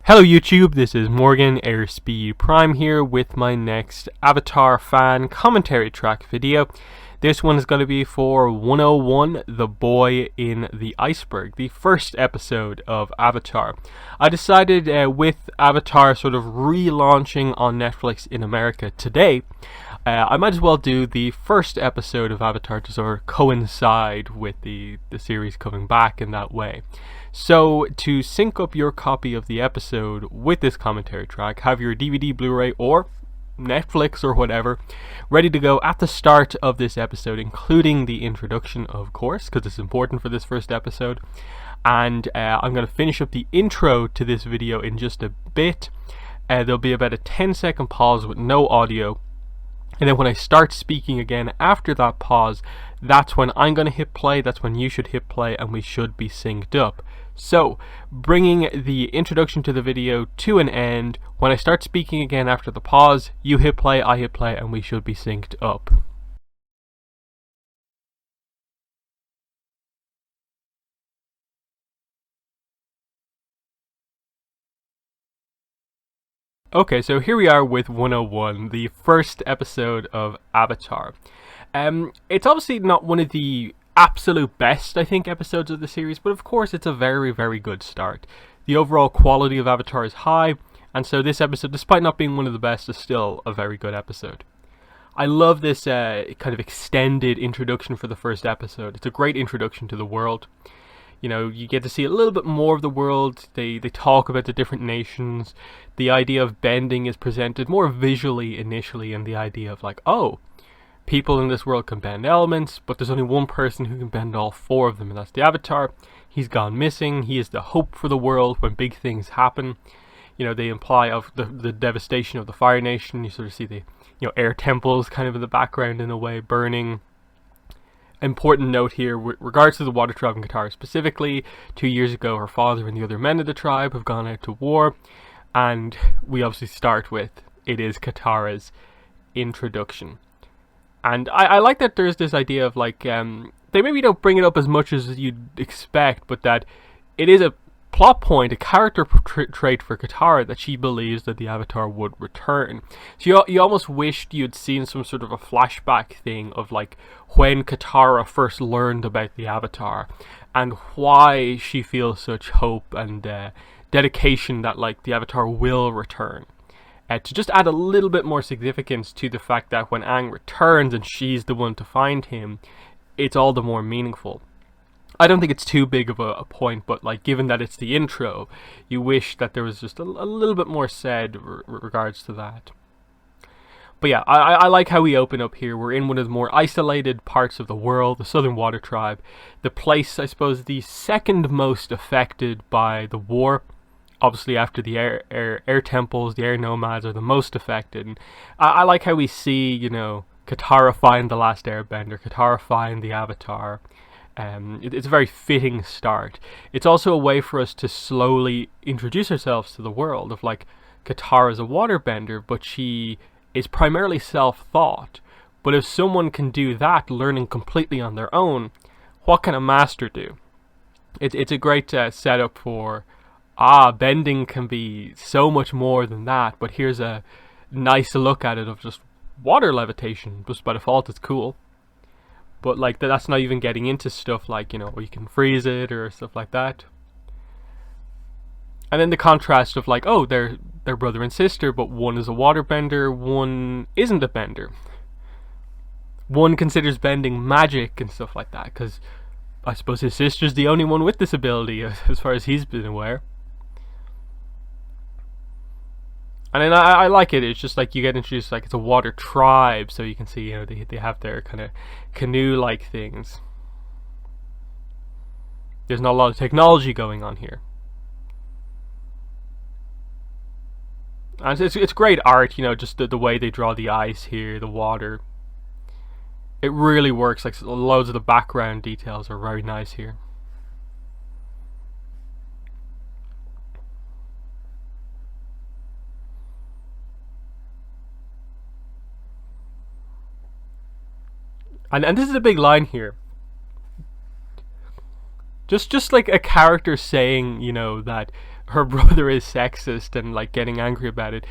Hello YouTube, this is Morgan Airspeed Prime here with my next Avatar fan commentary track video. This one is going to be for 101, The Boy in the Iceberg, the first episode of Avatar. I decided with Avatar sort of relaunching on Netflix in America today, I might as well do the first episode of Avatar to sort of coincide with the series coming back in that way. So to sync up your copy of the episode with this commentary track, have your DVD, Blu-ray or Netflix or whatever ready to go at the start of this episode, including the introduction, of course, because it's important for this first episode. And I'm going to finish up the intro to this video in just a bit. There'll be about a 10-second pause with no audio. And then when I start speaking again after that pause, that's when I'm going to hit play, that's when you should hit play, and we should be synced up. So, bringing the introduction to the video to an end, when I start speaking again after the pause, you hit play, I hit play, and we should be synced up. Okay, so here we are with 101, the first episode of Avatar. It's obviously not one of the absolute best, I think, episodes of the series, but of course it's a very, very good start. The overall quality of Avatar is high, and so this episode, despite not being one of the best, is still a very good episode. I love this kind of extended introduction for the first episode. It's a great introduction to the world. You know, you get to see a little bit more of the world. They talk about the different nations. The idea of bending is presented more visually initially, and the idea of like, oh, people in this world can bend elements, but there's only one person who can bend all four of them, and that's the Avatar. He's gone missing. He is the hope for the world when big things happen. You know, they imply of the devastation of the Fire Nation. You sort of see the, air temples kind of in the background in a way, burning. Important note here, with regards to the Water Tribe and Katara specifically, 2 years ago her father and the other men of the tribe have gone out to war, and we obviously start with, it is Katara's introduction. And I like that there's this idea of like, they maybe don't bring it up as much as you'd expect, but that it is a plot point, a character trait for Katara, that she believes that the Avatar would return. So you almost wished you'd seen some sort of a flashback thing of like when Katara first learned about the Avatar and why she feels such hope and dedication that like the Avatar will return. To just add a little bit more significance to the fact that when Aang returns and she's the one to find him, it's all the more meaningful. I don't think it's too big of a point, but like given that it's the intro, you wish that there was just a little bit more said regards to that. But yeah, I like how we open up here. We're in one of the more isolated parts of the world, the Southern Water Tribe. The place, I suppose, the second most affected by the war. Obviously after the air temples, the air nomads are the most affected. And I like how we see, Katara find the last airbender, Katara find the Avatar. It's a very fitting start. It's also a way for us to slowly introduce ourselves to the world of like, Katara's a waterbender, but she is primarily self-thought. But if someone can do that, learning completely on their own, what can a master do? It's a great setup for, bending can be so much more than that, but here's a nice look at it of just water levitation. Just by default, it's cool. But like that's not even getting into stuff like, where you can freeze it or stuff like that. And then the contrast of like, oh, they're brother and sister, but one is a waterbender, one isn't a bender. One considers bending magic and stuff like that, because I suppose his sister's the only one with this ability as far as he's been aware. And then I like it. It's just like you get introduced, like it's a water tribe, so you can see, they have their kind of canoe-like things. There's not a lot of technology going on here. And it's great art, just the way they draw the ice here, the water. It really works. Like loads of the background details are very nice here. And this is a big line here. Just like a character saying, that her brother is sexist and like getting angry about it.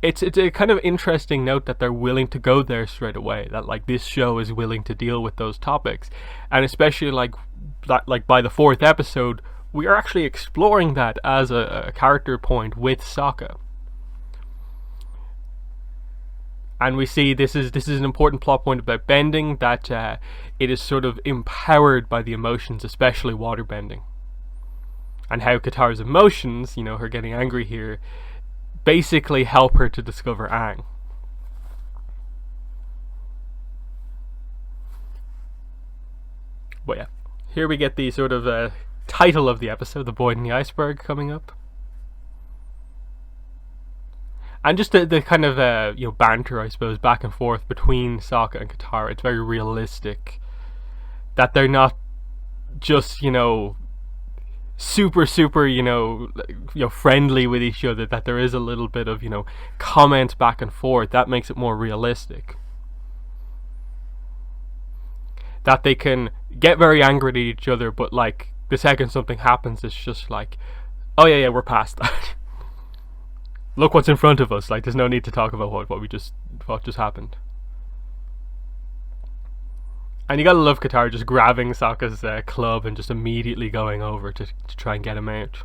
It's a kind of interesting note that they're willing to go there straight away. That like this show is willing to deal with those topics, and especially like that, like by the fourth episode, we are actually exploring that as a character point with Sokka. And we see this is an important plot point about bending, that it is sort of empowered by the emotions, especially water bending, and how Katara's emotions, you know, her getting angry here, basically help her to discover Aang. But yeah, here we get the sort of title of the episode, The Boy in the Iceberg, coming up. And just the kind of banter, I suppose, back and forth between Sokka and Katara. It's very realistic that they're not just super friendly with each other. That there is a little bit of comment back and forth. That makes it more realistic. That they can get very angry at each other, but like the second something happens, it's just like, oh yeah, we're past that. Look what's in front of us. Like, there's no need to talk about what just happened. And you gotta love Katara just grabbing Sokka's club and just immediately going over to try and get him out.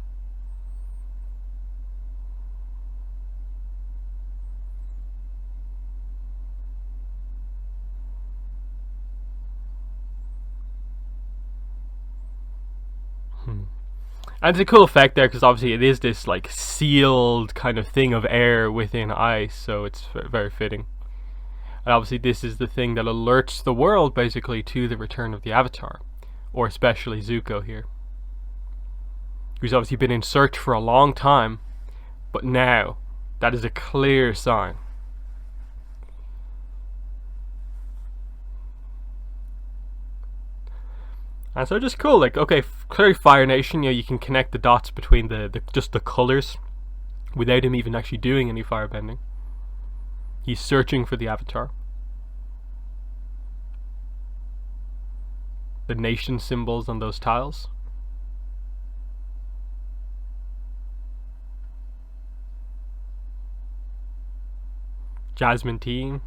And it's a cool effect there, because obviously it is this like sealed kind of thing of air within ice, so it's very fitting. And obviously this is the thing that alerts the world basically to the return of the Avatar, or especially Zuko here, who's obviously been in search for a long time, but now that is a clear sign. And so just cool, like, okay, clearly Fire Nation, you can connect the dots between just the colours without him even actually doing any firebending. He's searching for the Avatar. The nation symbols on those tiles. Jasmine tea.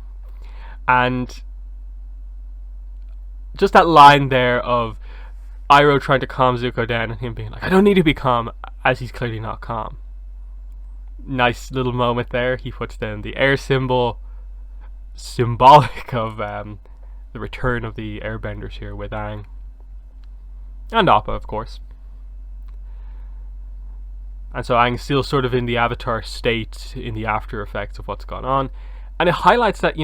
And just that line there of Iroh trying to calm Zuko down and him being like, I don't need to be calm, as he's clearly not calm. Nice little moment there. He puts down the air symbol, symbolic of the return of the airbenders here with Aang. And Appa, of course. And so Aang's still sort of in the Avatar state, in the after effects of what's gone on. And it highlights that,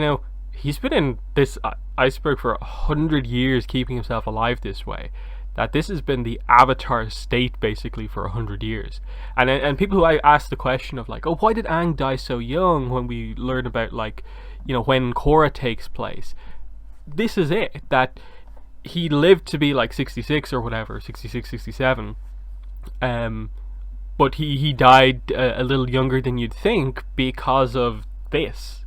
he's been in this iceberg for 100 years, keeping himself alive this way. That this has been the Avatar state basically for 100 years. And people who I ask the question of like, oh, why did Aang die so young, when we learn about like, when Korra takes place. This is it, that he lived to be like 66 or whatever, 66, 67. But he died a little younger than you'd think because of this.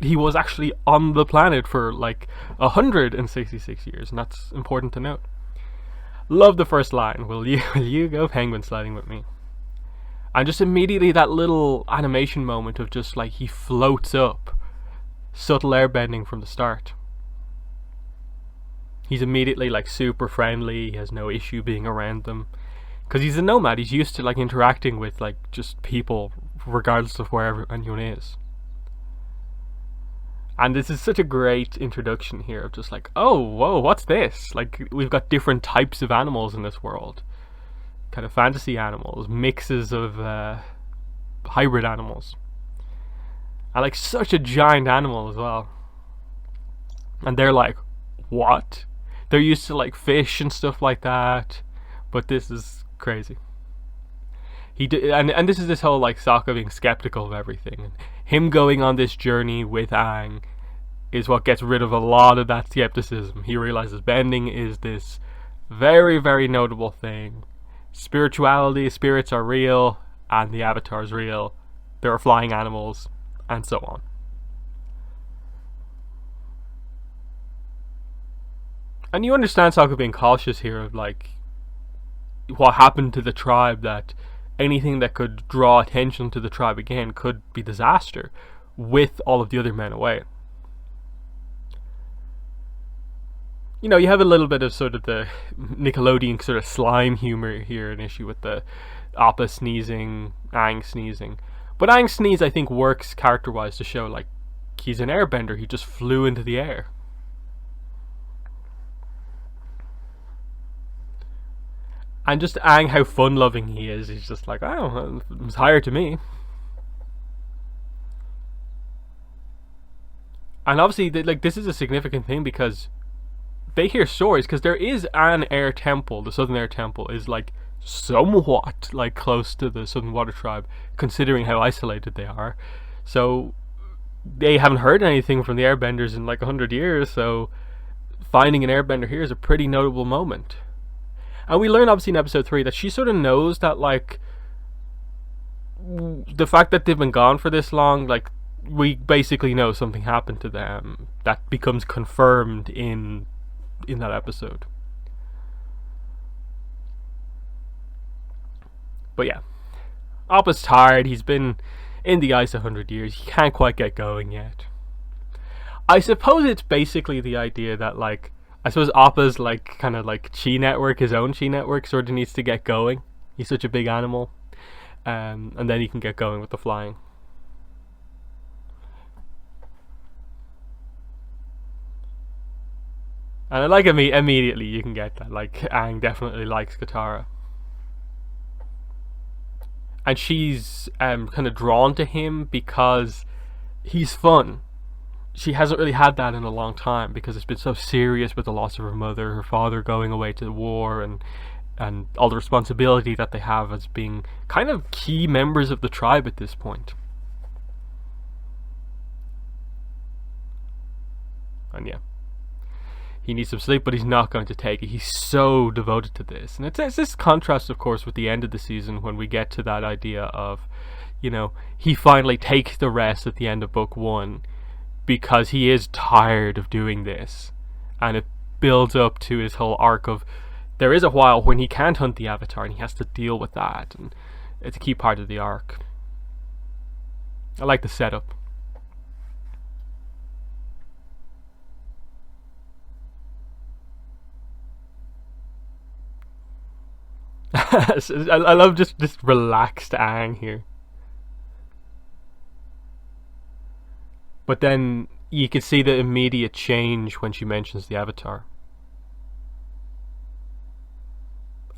He was actually on the planet for like 166 years, and that's important to note. Love the first line, will you go penguin sliding with me? And just immediately that little animation moment of just like he floats up, subtle airbending from the start. He's immediately like super friendly, he has no issue being around them, because he's a nomad. He's used to like interacting with like just people regardless of wherever anyone is. And this is such a great introduction here of just like, oh, whoa, what's this? Like, we've got different types of animals in this world. Kind of fantasy animals, mixes of hybrid animals. And like such a giant animal as well. And they're like, what? They're used to like fish and stuff like that. But this is crazy. And this is this whole like Sokka being skeptical of everything, and him going on this journey with Aang is what gets rid of a lot of that skepticism. He realizes bending is this very, very notable thing. Spirituality, spirits are real, and the Avatar is real. There are flying animals, and so on. And you understand Sokka being cautious here of like, what happened to the tribe, that anything that could draw attention to the tribe again could be disaster with all of the other men away. You know, you have a little bit of sort of the Nickelodeon sort of slime humor here, an issue with the Appa sneezing, Aang sneezing. But Aang's sneeze, I think, works character-wise to show, like, he's an airbender. He just flew into the air. And just Aang, how fun-loving he is. He's just like, oh, it's higher to me. And obviously, like, this is a significant thing because they hear stories, because there is an air temple. The Southern Air Temple is like somewhat like close to the Southern Water Tribe, considering how isolated they are. So they haven't heard anything from the airbenders in like 100 years, so finding an airbender here is a pretty notable moment. And we learn obviously in episode 3 that she sort of knows that, like, the fact that they've been gone for this long, like, we basically know something happened to them that becomes confirmed in that episode. But yeah, Appa's tired. He's been in the ice 100 years. He can't quite get going yet. I suppose it's basically the idea that, like, I suppose Appa's like kind of like chi network, his own chi network, sort of needs to get going. He's such a big animal, and then he can get going with the flying. And I like immediately you can get that, like, Aang definitely likes Katara. And she's kind of drawn to him because he's fun. She hasn't really had that in a long time because it's been so serious with the loss of her mother, her father going away to the war, and all the responsibility that they have as being kind of key members of the tribe at this point. And yeah, he needs some sleep, but he's not going to take it. He's so devoted to this. And it's this contrast, of course, with the end of the season when we get to that idea of, you know, he finally takes the rest at the end of book 1 because he is tired of doing this. And it builds up to his whole arc of, there is a while when he can't hunt the Avatar and he has to deal with that. And it's a key part of the arc. I like the setup. I love just relaxed Aang here. But then you can see the immediate change when she mentions the Avatar.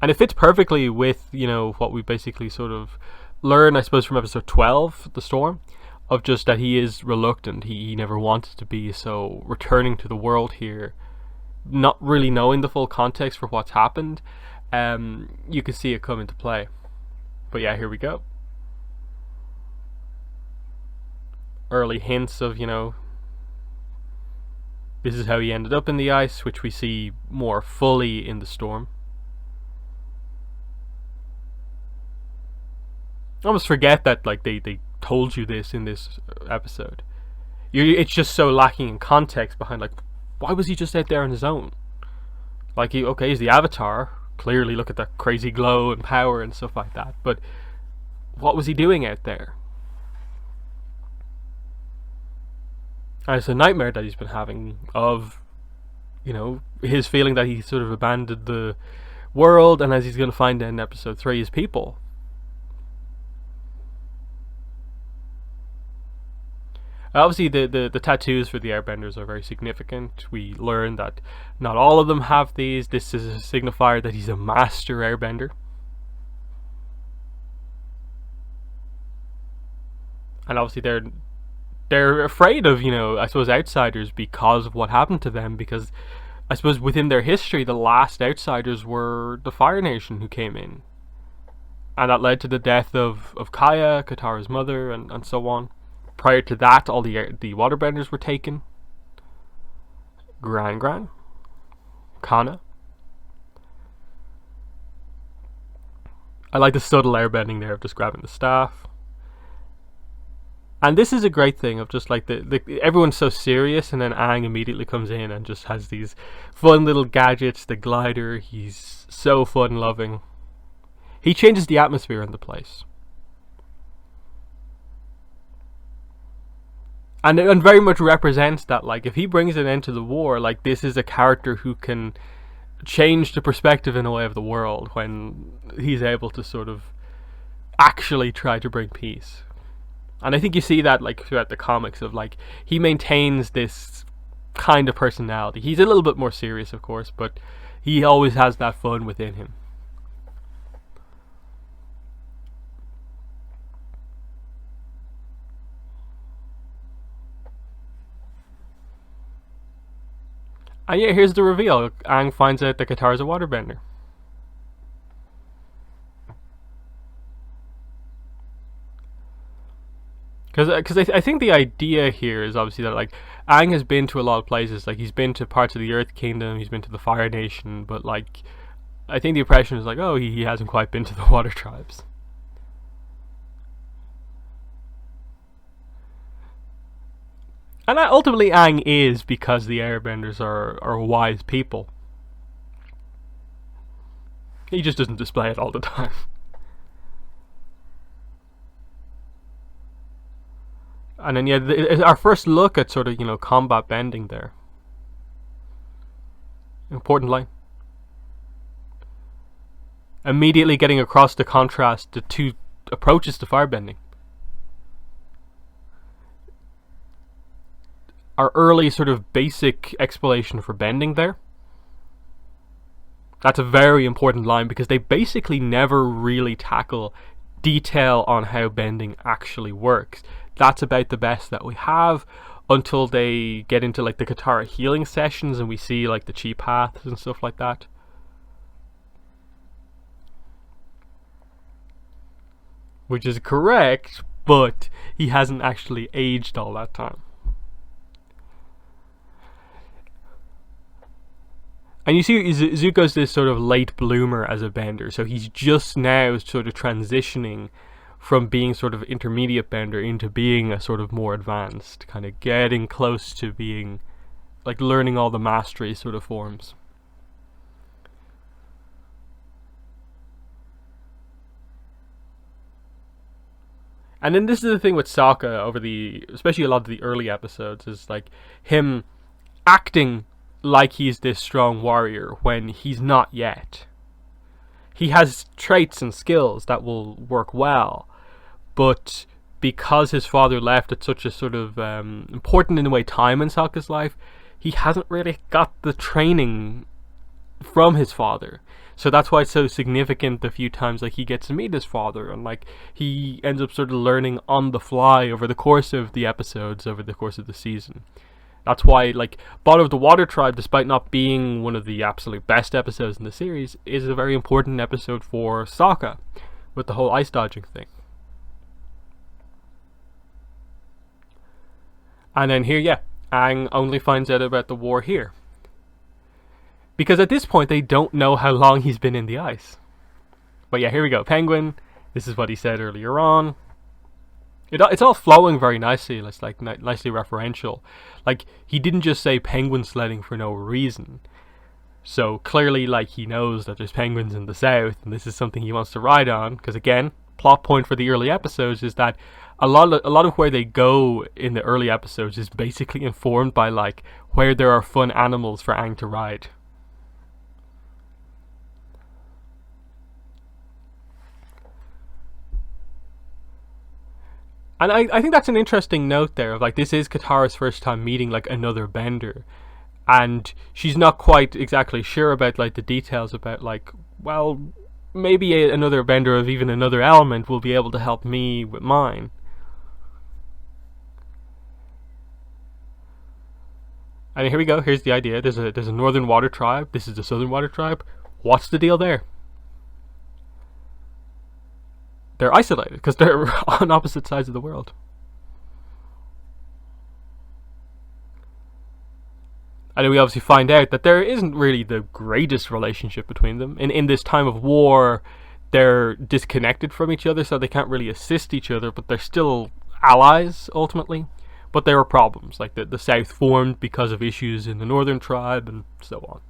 And it fits perfectly with, you know, what we basically sort of learn, I suppose, from episode 12, The Storm, of just that he is reluctant. He never wanted to be, so returning to the world here, not really knowing the full context for what's happened, you can see it come into play. But yeah, here we go. Early hints of, you know, this is how he ended up in the ice, which we see more fully in The Storm. I almost forget that, like, they told you this in this episode. It's just so lacking in context behind, like, why was he just out there on his own? Like, he's the Avatar. Clearly, look at that crazy glow and power and stuff like that. But what was he doing out there? And it's a nightmare that he's been having of, you know, his feeling that he sort of abandoned the world, and as he's going to find in episode 3, his people. Obviously, the tattoos for the airbenders are very significant. We learn that not all of them have these. This is a signifier that he's a master airbender. And obviously they're afraid of, you know, I suppose, outsiders because of what happened to them, because I suppose within their history the last outsiders were the Fire Nation who came in. And that led to the death of Kaya, Katara's mother, and so on. Prior to that, all the waterbenders were taken. Gran, Kana. I like the subtle airbending there of just grabbing the staff. And this is a great thing of just like everyone's so serious, and then Aang immediately comes in and just has these fun little gadgets. The glider, he's so fun loving. He changes the atmosphere in the place. And very much represents that, like, if he brings an end to the war, like, this is a character who can change the perspective in a way of the world when he's able to sort of actually try to bring peace. And I think you see that, like, throughout the comics of, like, he maintains this kind of personality. He's a little bit more serious, of course, but he always has that fun within him. And yeah, here's the reveal. Aang finds out that Katara's a waterbender. Because I think the idea here is obviously that, like, Aang has been to a lot of places. Like, he's been to parts of the Earth Kingdom, he's been to the Fire Nation, but, like, I think the impression is like, oh, he hasn't quite been to the Water Tribes. And ultimately Aang is, because the Airbenders are wise people. He just doesn't display it all the time. And then, yeah, our first look at sort of, combat bending there. Important line. Immediately getting across the contrast, the two approaches to firebending. Our early sort of basic explanation for bending there. That's a very important line, because they basically never really tackle detail on how bending actually works. That's about the best that we have until they get into, like, the Katara healing sessions and we see, like, the chi paths and stuff like that. Which is correct, but he hasn't actually aged all that time. And you see Zuko's this sort of late bloomer as a bender, so he's just now sort of transitioning from being sort of intermediate bender into being a sort of more advanced, kind of getting close to being, like, learning all the mastery sort of forms. And then this is the thing with Sokka especially a lot of the early episodes, is like him acting like he's this strong warrior when he's not yet. He has traits and skills that will work well, but because his father left at such a sort of important, in a way, time in Sokka's life, he hasn't really got the training from his father. So that's why it's so significant the few times, like, he gets to meet his father, and, like, he ends up sort of learning on the fly over the course of the episodes, over the course of the season. That's why, like, Bottom of the Water Tribe, despite not being one of the absolute best episodes in the series, is a very important episode for Sokka, with the whole ice dodging thing. And then here, yeah, Aang only finds out about the war here. Because at this point, they don't know how long he's been in the ice. But yeah, here we go. Penguin, this is what he said earlier on. It's all flowing very nicely. It's, like, nicely referential. Like, he didn't just say penguin sledding for no reason. So clearly, like, he knows that there's penguins in the south, and this is something he wants to ride on. Because again, plot point for the early episodes is that a lot of where they go in the early episodes is basically informed by, like, where there are fun animals for Aang to ride. And I think that's an interesting note there of, like, this is Katara's first time meeting, like, another bender. And she's not quite exactly sure about, like, the details about, like, well, maybe another bender of even another element will be able to help me with mine. And here we go, here's the idea. There's a northern water tribe, this is the southern water tribe. What's the deal there? They're isolated because they're on opposite sides of the world. And then we obviously find out that there isn't really the greatest relationship between them. In this time of war, they're disconnected from each other, so they can't really assist each other, but they're still allies, ultimately. But there are problems, like the South formed because of issues in the Northern tribe, and so on.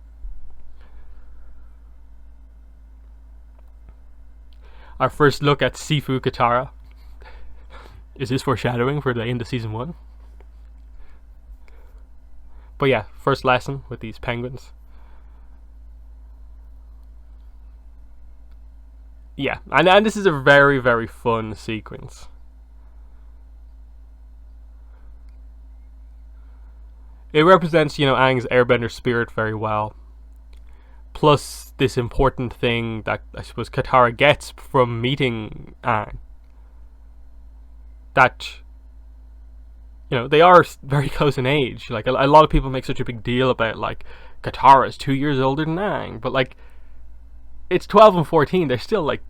our first look at Sifu Katara. Is this foreshadowing for the end of season 1? But yeah, first lesson with these penguins. Yeah, and this is a very, very fun sequence. It represents, Aang's airbender spirit very well. Plus this important thing that I suppose Katara gets from meeting Aang. That, they are very close in age. Like, a lot of people make such a big deal about, like, Katara is 2 years older than Aang. But, like, it's 12 and 14. They're still, like,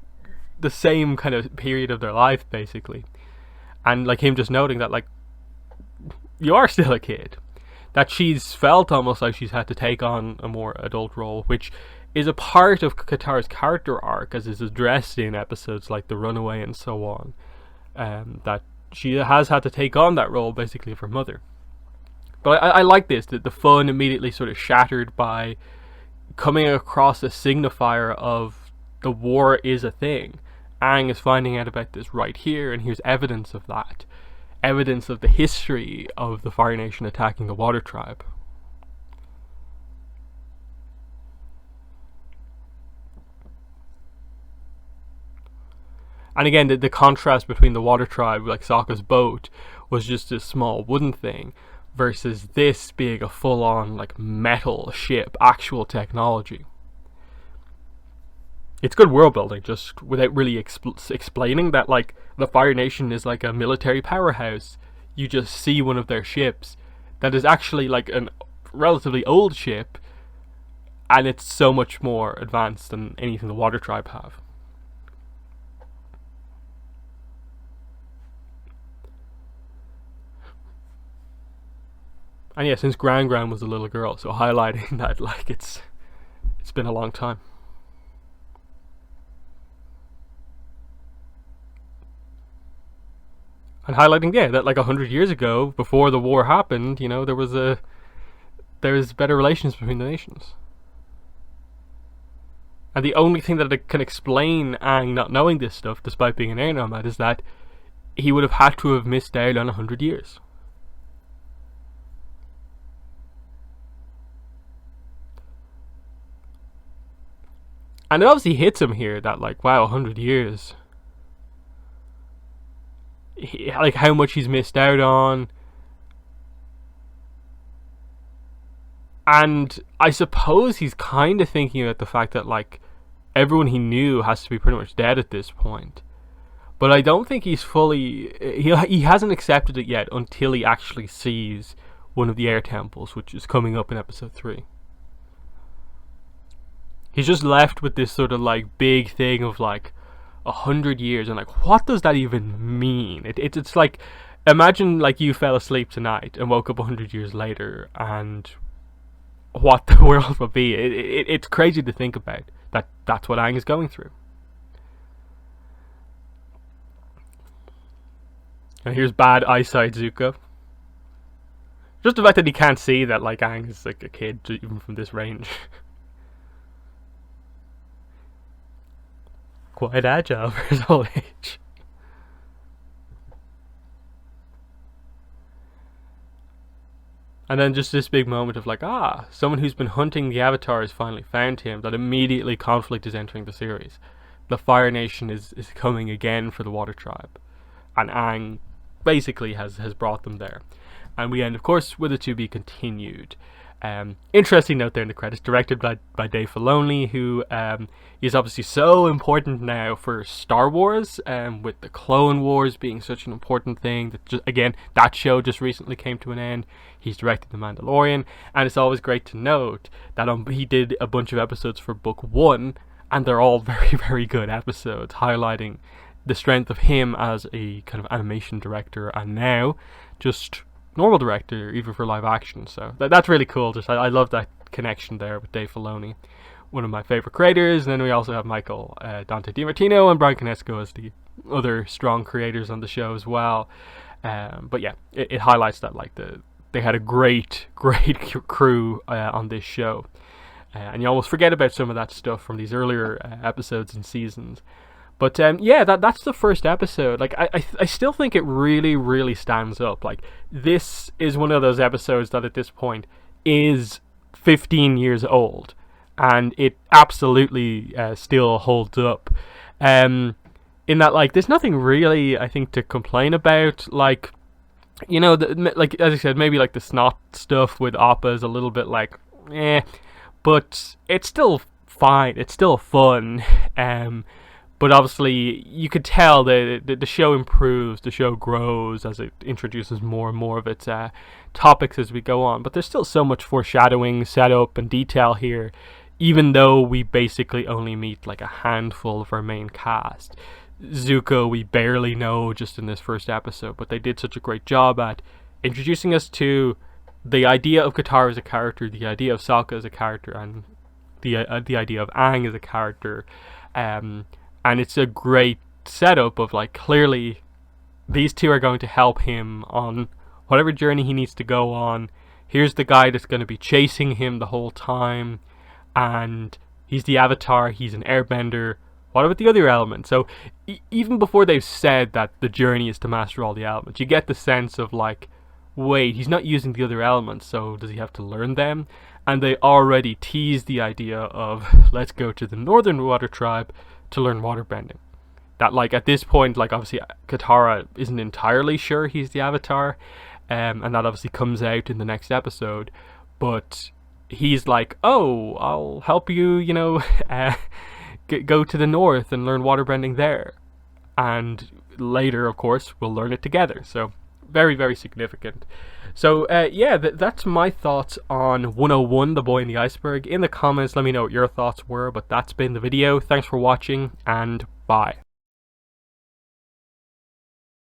the same kind of period of their life, basically. And, like, him just noting that, like, you are still a kid. That she's felt almost like she's had to take on a more adult role, which is a part of Katara's character arc, as is addressed in episodes like The Runaway and so on. That she has had to take on that role, basically, of her mother. But I like this, that the fun immediately sort of shattered by coming across a signifier of the war is a thing. Aang is finding out about this right here, and here's evidence of that. Evidence of the history of the Fire Nation attacking the Water Tribe. And again, the contrast between the Water Tribe, like Sokka's boat, was just a small wooden thing, versus this being a full-on, like, metal ship, actual technology. It's good world building, just without really explaining that, like, the Fire Nation is like a military powerhouse. You just see one of their ships that is actually like a relatively old ship, and it's so much more advanced than anything the Water Tribe have. And yeah, since Gran was a little girl, so highlighting that, like, it's been a long time. And highlighting, yeah, that like 100 years ago, before the war happened, there was better relations between the nations. And the only thing that can explain Aang not knowing this stuff, despite being an air nomad, is that he would have had to have missed out on 100 years. And it obviously hits him here that, like, wow, 100 years. Like, how much he's missed out on. And I suppose he's kind of thinking about the fact that, like, everyone he knew has to be pretty much dead at this point. But I don't think he's fully... He hasn't accepted it yet until he actually sees one of the air temples, which is coming up in episode 3. He's just left with this sort of, like, big thing of, like, 100 years, and, like, what does that even mean? It's like, imagine, like, you fell asleep tonight and woke up 100 years later, and what the world would be. It's crazy to think about that. That's what Aang is going through. And here's bad eyesight Zuko. Just the fact that he can't see that, like, Aang is like a kid even from this range. Quite agile for his old age. And then just this big moment of, like, someone who's been hunting the Avatar has finally found him. That immediately conflict is entering the series. The Fire Nation is coming again for the Water Tribe, and Aang basically has brought them there. And we end, of course, with it to be continued. Interesting note there in the credits, directed by Dave Filoni, who is obviously so important now for Star Wars, with the Clone Wars being such an important thing. That show just recently came to an end. He's directed The Mandalorian, and it's always great to note that he did a bunch of episodes for Book 1, and they're all very, very good episodes, highlighting the strength of him as a kind of animation director, and now just normal director, even for live action. So that's really cool. I love that connection there with Dave Filoni, one of my favorite creators. And then we also have Michael Dante DiMartino and Brian Conesco as the other strong creators on the show as well. But yeah, it highlights that, like, they had a great crew on this show, and you almost forget about some of that stuff from these earlier episodes and seasons. But yeah, that's the first episode. Like I still think it really, really stands up. Like, this is one of those episodes that at this point is 15 years old, and it absolutely still holds up. In that, like, there's nothing really, I think, to complain about. Like, like, as I said, maybe like the snot stuff with Appa is a little bit like, but it's still fine. It's still fun. But obviously, you could tell that the show improves, the show grows as it introduces more and more of its topics as we go on. But there's still so much foreshadowing, setup, and detail here, even though we basically only meet like a handful of our main cast. Zuko, we barely know just in this first episode, but they did such a great job at introducing us to the idea of Katara as a character, the idea of Sokka as a character, and the idea of Aang as a character. And it's a great setup of, like, clearly these two are going to help him on whatever journey he needs to go on. Here's the guy that's going to be chasing him the whole time, and he's the Avatar, he's an airbender. What about the other elements? So even before they've said that the journey is to master all the elements, you get the sense of, like, wait, he's not using the other elements, so does he have to learn them? And they already tease the idea of, let's go to the Northern Water Tribe to learn waterbending. That, like, at this point, like, obviously Katara isn't entirely sure he's the Avatar, and that obviously comes out in the next episode, but he's like, oh, I'll help you, go to the north and learn waterbending there. And later, of course, we'll learn it together. So very, very significant. So yeah, that's my thoughts on 101, The Boy in the Iceberg. In the comments, let me know what your thoughts were, but that's been the video. Thanks for watching, and bye.